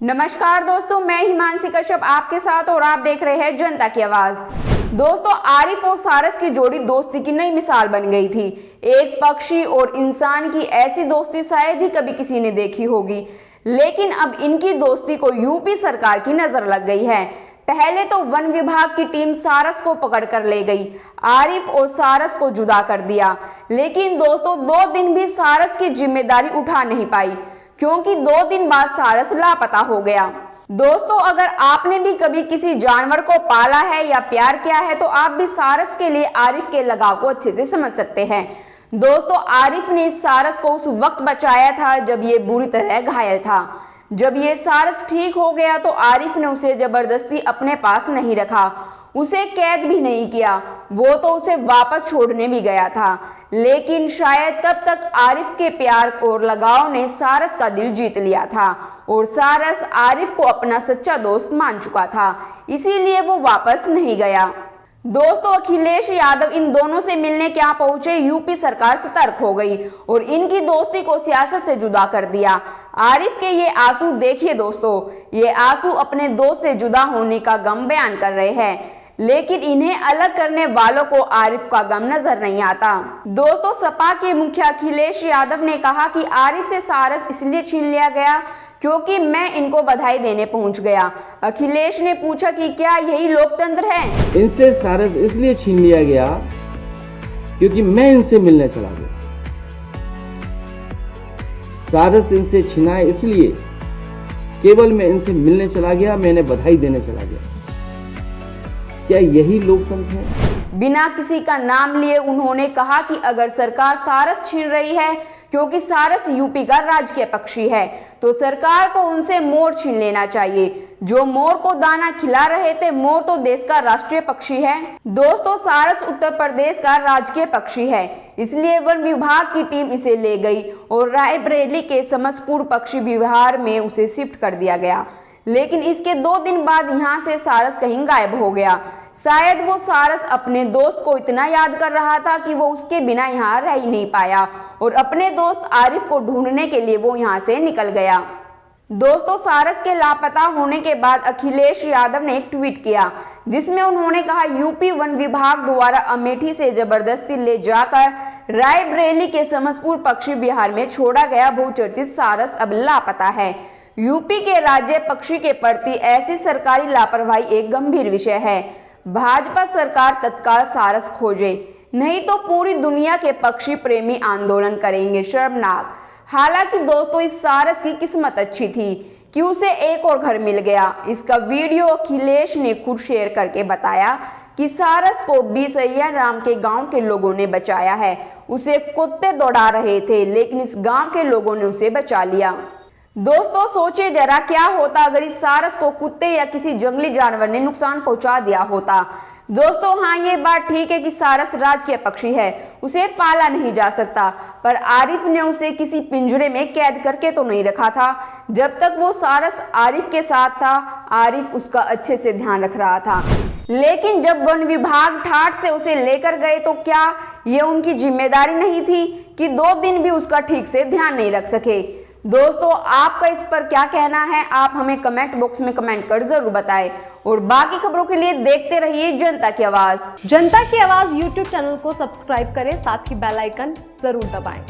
नमस्कार दोस्तों, मैं हिमांशी कश्यप आपके साथ और आप देख रहे हैं जनता की आवाज। दोस्तों, आरिफ और सारस की जोड़ी दोस्ती की नई मिसाल बन गई थी। एक पक्षी और इंसान की ऐसी दोस्ती शायद ही कभी किसी ने देखी होगी, लेकिन अब इनकी दोस्ती को यूपी सरकार की नजर लग गई है। पहले तो वन विभाग की टीम सारस को पकड़ कर ले गई, आरिफ और सारस को जुदा कर दिया। लेकिन दोस्तों, 2 दिन भी सारस की जिम्मेदारी उठा नहीं पाई, क्योंकि 2 दिन बाद सारस लापता हो गया। दोस्तों, अगर आपने भी कभी किसी जानवर को पाला है या प्यार किया है तो आप भी सारस के लिए आरिफ के लगाव को अच्छे से समझ सकते हैं। दोस्तों, आरिफ ने सारस को उस वक्त बचाया था जब ये बुरी तरह घायल था। जब ये सारस ठीक हो गया तो आरिफ ने उसे जबरदस्ती अपने पास नहीं रखा, उसे कैद भी नहीं किया, वो तो उसे वापस छोड़ने भी गया था। लेकिन शायद तब तक आरिफ के प्यार और लगाव ने सारस का दिल जीत लिया था और सारस आरिफ को अपना सच्चा दोस्त मान चुका था, इसीलिए वो वापस नहीं गया। दोस्तों, अखिलेश यादव इन दोनों से मिलने क्या पहुंचे, यूपी सरकार सतर्क हो गई और इनकी दोस्ती को सियासत से जुदा कर दिया। आरिफ के ये आंसू देखिए दोस्तों, ये आंसू अपने दोस्त से जुदा होने का गम बयान कर रहे हैं, लेकिन इन्हें अलग करने वालों को आरिफ का गम नजर नहीं आता। दोस्तों, सपा के मुखिया अखिलेश यादव ने कहा कि आरिफ से सारस इसलिए छीन लिया गया क्योंकि मैं इनको बधाई देने पहुंच गया। अखिलेश ने पूछा कि क्या यही लोकतंत्र है? इनसे सारस इसलिए छीन लिया गया क्योंकि मैं इनसे मिलने चला गया। सारस इनसे छिनाए इसलिए केवल मैं इनसे मिलने चला गया, मैं इन्हें बधाई देने चला गया। क्या यही लोकतंत्र है? बिना किसी का नाम लिए उन्होंने कहा कि अगर सरकार सारस छीन रही है क्योंकि सारस यूपी का राजकीय पक्षी है, तो सरकार को उनसे मोर छीन लेना चाहिए। जो मोर को दाना खिला रहे थे, मोर तो देश का राष्ट्रीय पक्षी है। दोस्तों, सारस उत्तर प्रदेश का राजकीय पक्षी है, इसलिए वन विभाग की टीम इसे ले गई और रायबरेली के समसपुर पक्षी विहार में उसे शिफ्ट कर दिया गया। लेकिन इसके 2 दिन बाद यहाँ से सारस कहीं गायब हो गया। शायद वो सारस अपने दोस्त को इतना याद कर रहा था कि वो उसके बिना यहाँ रह ही नहीं पाया और अपने दोस्त आरिफ को ढूंढने के लिए वो यहाँ से निकल गया। दोस्तों, सारस के लापता होने के बाद अखिलेश यादव ने एक ट्वीट किया जिसमें उन्होंने कहा, यूपी वन विभाग द्वारा अमेठी से जबरदस्ती ले जाकर रायबरेली के समसपुर पक्षी विहार में छोड़ा गया बहुचर्चित सारस अब लापता है। यूपी के राज्य पक्षी के प्रति ऐसी सरकारी लापरवाही एक गंभीर विषय है। भाजपा सरकार तत्काल सारस खोजे, नहीं तो पूरी दुनिया के पक्षी प्रेमी आंदोलन करेंगे। शर्मनाक। हालांकि दोस्तों, इस सारस की किस्मत अच्छी थी कि उसे एक और घर मिल गया। इसका वीडियो अखिलेश ने खुद शेयर करके बताया कि सारस को बीसैया राम के गांव के लोगों ने बचाया है। उसे कुत्ते दौड़ा रहे थे, लेकिन इस गांव के लोगों ने उसे बचा लिया। दोस्तों, सोचिए जरा, क्या होता अगर इस सारस को कुत्ते या किसी जंगली जानवर ने नुकसान पहुंचा दिया होता। दोस्तों, हाँ, ये बात ठीक है कि सारस राजकीय पक्षी है, उसे पाला नहीं जा सकता, पर आरिफ ने उसे किसी पिंजरे में कैद करके तो नहीं रखा था। जब तक वो सारस आरिफ के साथ था, आरिफ उसका अच्छे से ध्यान रख रहा था। लेकिन जब वन विभाग ठाठ से उसे लेकर गए तो क्या ये उनकी जिम्मेदारी नहीं थी कि 2 दिन भी उसका ठीक से ध्यान नहीं रख सके? दोस्तों, आपका इस पर क्या कहना है? आप हमें कमेंट बॉक्स में कमेंट कर जरूर बताएं और बाकी खबरों के लिए देखते रहिए जनता की आवाज। जनता की आवाज यूट्यूब चैनल को सब्सक्राइब करें, साथ ही बेल आइकन जरूर दबाएं।